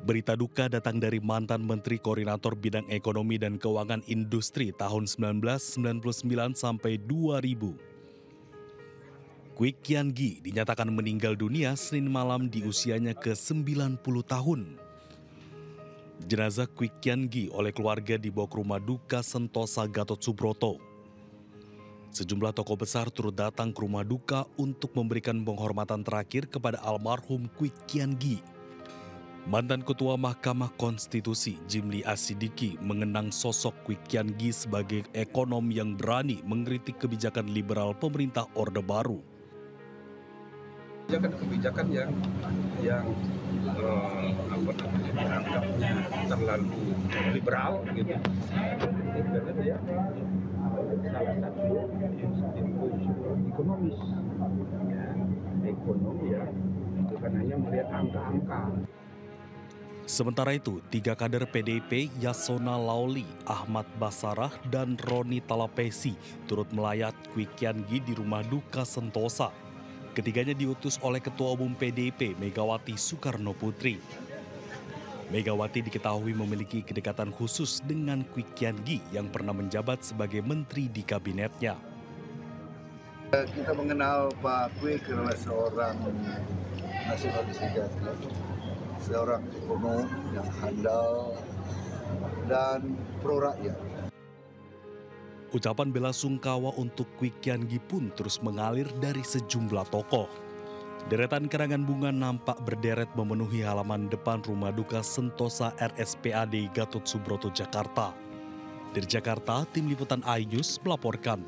Berita duka datang dari mantan Menteri Koordinator Bidang Ekonomi dan Keuangan Industri tahun 1999 sampai 2000. Kwik Kian Gi dinyatakan meninggal dunia Senin malam di usianya ke-90 tahun. Jenazah Kwik Kian Gi oleh keluarga dibawa ke rumah duka Sentosa Gatot Subroto. Sejumlah tokoh besar turut datang ke rumah duka untuk memberikan penghormatan terakhir kepada almarhum Kwik Kian Gi. Mantan Ketua Mahkamah Konstitusi Jimli Asidiki mengenang sosok Kwik Kian Gi sebagai ekonom yang berani mengkritik kebijakan liberal pemerintah Orde Baru. Kebijakan yang dianggapnya terlalu liberal gitu. Karena dia salah satu institusi ekonomis, ekonomi ya, bukan hanya melihat angka-angka. Sementara itu, 3 kader PDIP Yasona Lauli, Ahmad Basarah, dan Roni Talapesi turut melayat Kwik Kian Gi di rumah duka Sentosa. Ketiganya diutus oleh Ketua Umum PDIP Megawati Soekarno Putri. Megawati diketahui memiliki kedekatan khusus dengan Kwik Kian Gi yang pernah menjabat sebagai menteri di kabinetnya. Kita mengenal Pak Kwik adalah seorang nasionalis sejati, seorang ekonom yang handal dan pro rakyat. Ucapan bela sungkawa untuk Kwik Kian Gi pun terus mengalir dari sejumlah tokoh. Deretan karangan bunga nampak berderet memenuhi halaman depan rumah duka Sentosa RSPAD Gatot Subroto, Jakarta. Dari Jakarta, tim liputan iNews melaporkan.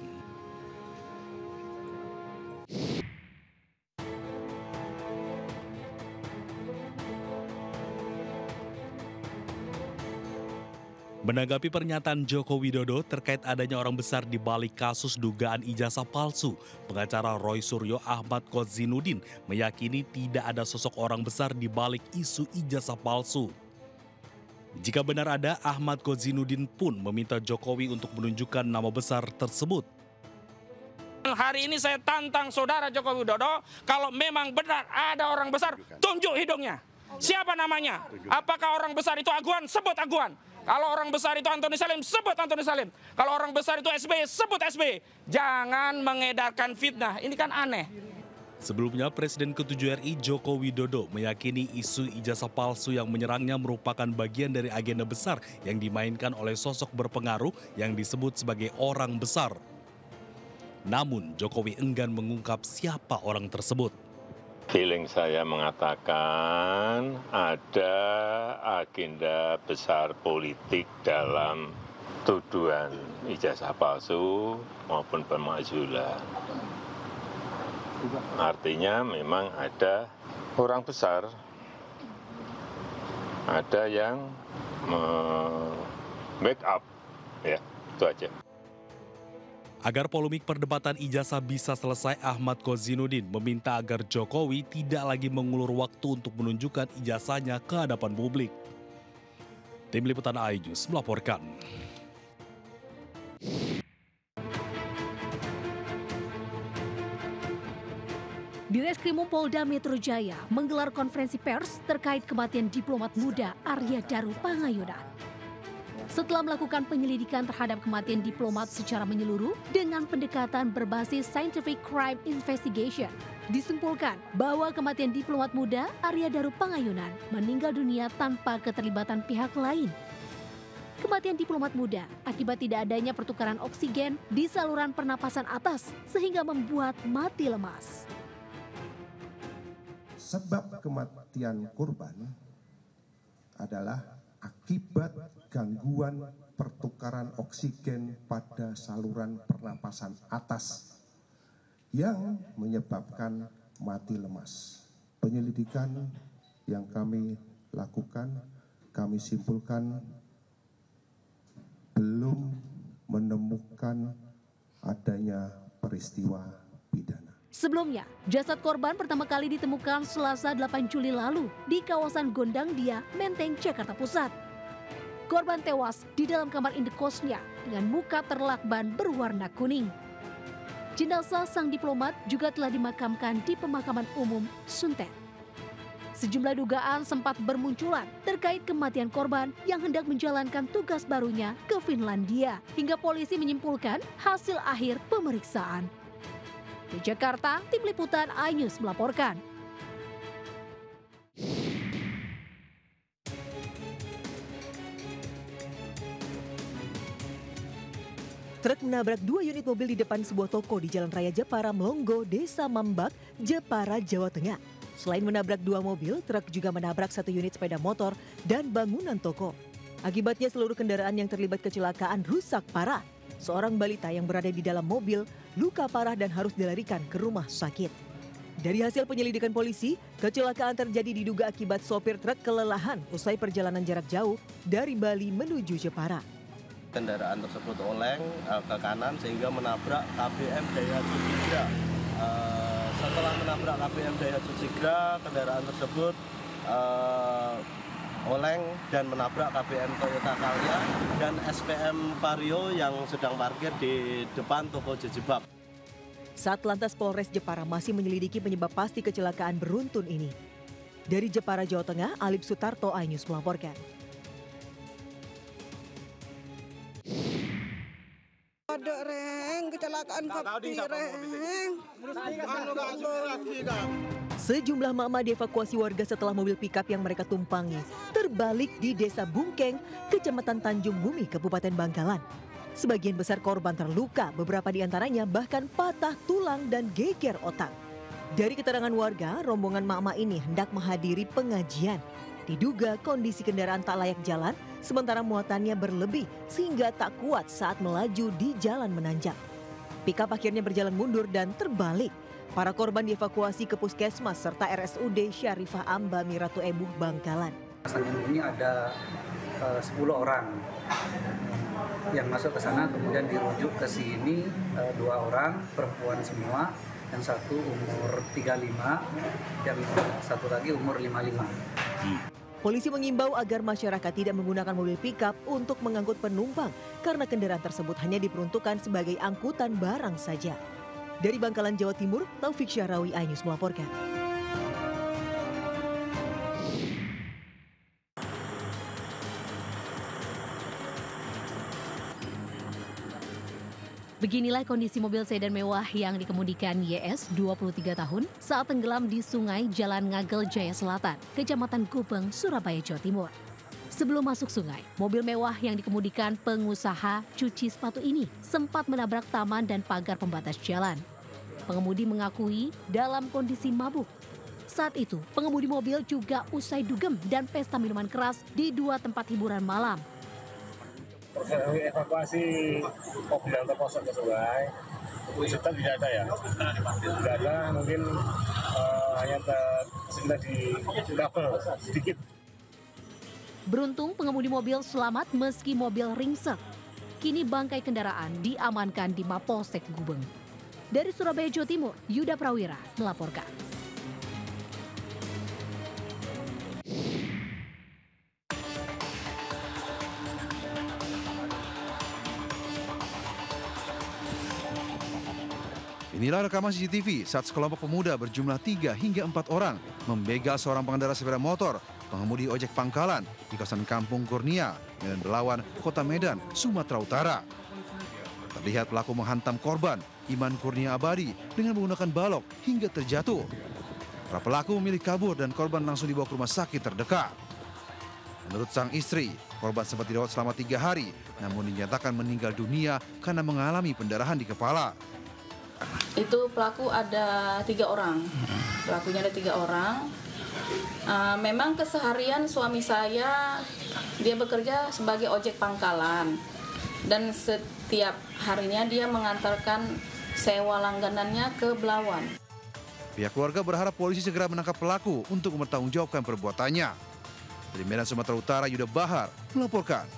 Menanggapi pernyataan Joko Widodo terkait adanya orang besar di balik kasus dugaan ijazah palsu, pengacara Roy Suryo Ahmad Kozinudin meyakini tidak ada sosok orang besar di balik isu ijazah palsu. Jika benar ada, Ahmad Kozinudin pun meminta Jokowi untuk menunjukkan nama besar tersebut. Hari ini saya tantang saudara Joko Widodo, kalau memang benar ada orang besar, tunjuk hidungnya. Siapa namanya? Apakah orang besar itu Aguan? Sebut Aguan. Kalau orang besar itu Antoni Salim, sebut Antoni Salim. Kalau orang besar itu SBY, sebut SBY. Jangan mengedarkan fitnah, ini kan aneh. Sebelumnya, Presiden ke-7 RI Joko Widodo meyakini isu ijazah palsu yang menyerangnya merupakan bagian dari agenda besar yang dimainkan oleh sosok berpengaruh yang disebut sebagai orang besar. Namun, Jokowi enggan mengungkap siapa orang tersebut. Feeling saya mengatakan ada agenda besar politik dalam tuduhan ijazah palsu maupun pemakzulan. Artinya memang ada orang besar, ada yang backup, ya itu aja. Agar polemik perdebatan ijazah bisa selesai, Ahmad Kozinudin meminta agar Jokowi tidak lagi mengulur waktu untuk menunjukkan ijazahnya ke hadapan publik. Tim Liputan iNews melaporkan. Direskrimum Polda Metro Jaya menggelar konferensi pers terkait kematian diplomat muda Arya Daru Pangayunan. Setelah melakukan penyelidikan terhadap kematian diplomat secara menyeluruh dengan pendekatan berbasis Scientific Crime Investigation, disimpulkan bahwa kematian diplomat muda Arya Daru Pangayunan meninggal dunia tanpa keterlibatan pihak lain. Kematian diplomat muda akibat tidak adanya pertukaran oksigen di saluran pernapasan atas sehingga membuat mati lemas. Sebab kematian korban adalah akibat gangguan pertukaran oksigen pada saluran pernapasan atas yang menyebabkan mati lemas. Penyelidikan yang kami lakukan, kami simpulkan belum menemukan adanya peristiwa pidana. Sebelumnya, jasad korban pertama kali ditemukan Selasa 8 Juli lalu di kawasan Gondang Dia, Menteng, Jakarta Pusat. Korban tewas di dalam kamar indekosnya dengan muka terlakban berwarna kuning. Jenazah sang diplomat juga telah dimakamkan di pemakaman umum Sunten. Sejumlah dugaan sempat bermunculan terkait kematian korban yang hendak menjalankan tugas barunya ke Finlandia, hingga polisi menyimpulkan hasil akhir pemeriksaan. Di Jakarta, tim liputan iNews melaporkan. Truk menabrak 2 unit mobil di depan sebuah toko di Jalan Raya Jepara, Melongo, Desa Mambak, Jepara, Jawa Tengah. Selain menabrak 2 mobil, truk juga menabrak 1 unit sepeda motor dan bangunan toko. Akibatnya seluruh kendaraan yang terlibat kecelakaan rusak parah. Seorang balita yang berada di dalam mobil luka parah dan harus dilarikan ke rumah sakit. Dari hasil penyelidikan polisi, kecelakaan terjadi diduga akibat sopir truk kelelahan usai perjalanan jarak jauh dari Bali menuju Jepara. Kendaraan tersebut oleng ke kanan sehingga menabrak KBM Daihatsu Sigra. Setelah menabrak KBM Daihatsu Sigra, kendaraan tersebut oleng dan menabrak KBM Toyota Calya dan SPM Vario yang sedang parkir di depan toko jejibab. Satlantas Polres Jepara masih menyelidiki penyebab pasti kecelakaan beruntun ini. Dari Jepara, Jawa Tengah, Alip Sutarto, iNews melaporkan. Ada reng kecelakaan papi reng. Sejumlah mama dievakuasi warga setelah mobil pikap yang mereka tumpangi terbalik di Desa Bungkeng, Kecamatan Tanjung Bumi, Kabupaten Bangkalan. Sebagian besar korban terluka, beberapa di antaranya bahkan patah tulang dan geger otak. Dari keterangan warga, rombongan mama ini hendak menghadiri pengajian. Diduga kondisi kendaraan tak layak jalan, sementara muatannya berlebih sehingga tak kuat saat melaju di jalan menanjak. Pikap akhirnya berjalan mundur dan terbalik. Para korban dievakuasi ke Puskesmas serta RSUD Syarifah Ambami Ratu Ebuh, Bangkalan. Ini ada 10 orang yang masuk ke sana, kemudian dirujuk ke sini 2 orang, perempuan semua, yang satu umur 35, yang satu lagi umur 55. Polisi mengimbau agar masyarakat tidak menggunakan mobil pikap untuk mengangkut penumpang karena kendaraan tersebut hanya diperuntukkan sebagai angkutan barang saja. Dari Bangkalan, Jawa Timur, Taufik Syahrawi, iNews melaporkan. Beginilah kondisi mobil sedan mewah yang dikemudikan YS 23 tahun saat tenggelam di sungai Jalan Ngagel Jaya Selatan, Kecamatan Gubeng, Surabaya, Jawa Timur. Sebelum masuk sungai, mobil mewah yang dikemudikan pengusaha cuci sepatu ini sempat menabrak taman dan pagar pembatas jalan. Pengemudi mengakui dalam kondisi mabuk. Saat itu, pengemudi mobil juga usai dugem dan pesta minuman keras di 2 tempat hiburan malam. Evakuasi mobil yang terposok ke sungai, sudah tidak ada ya, tidak ada, mungkin hanya tersendat di kabel sedikit. Beruntung pengemudi mobil selamat meski mobil ringsek. Kini bangkai kendaraan diamankan di Mapolsek Gubeng. Dari Surabaya, Jawa Timur, Yuda Prawira melaporkan. Inilah rekaman CCTV saat sekelompok pemuda berjumlah 3 hingga 4 orang membegal seorang pengendara sepeda motor, pengemudi ojek pangkalan di kawasan Kampung Kurnia, Medan Belawan, Kota Medan, Sumatera Utara. Terlihat pelaku menghantam korban, Iman Kurnia Abadi, dengan menggunakan balok hingga terjatuh. Para pelaku memilih kabur dan korban langsung dibawa ke rumah sakit terdekat. Menurut sang istri, korban sempat dirawat selama 3 hari, namun dinyatakan meninggal dunia karena mengalami pendarahan di kepala. Itu pelaku ada 3 orang, pelakunya ada 3 orang. Memang keseharian suami saya, dia bekerja sebagai ojek pangkalan. Dan setiap harinya dia mengantarkan sewa langganannya ke Belawan. Pihak keluarga berharap polisi segera menangkap pelaku untuk mempertanggungjawabkan perbuatannya. Dari Medan, Sumatera Utara, Yuda Bahar melaporkan.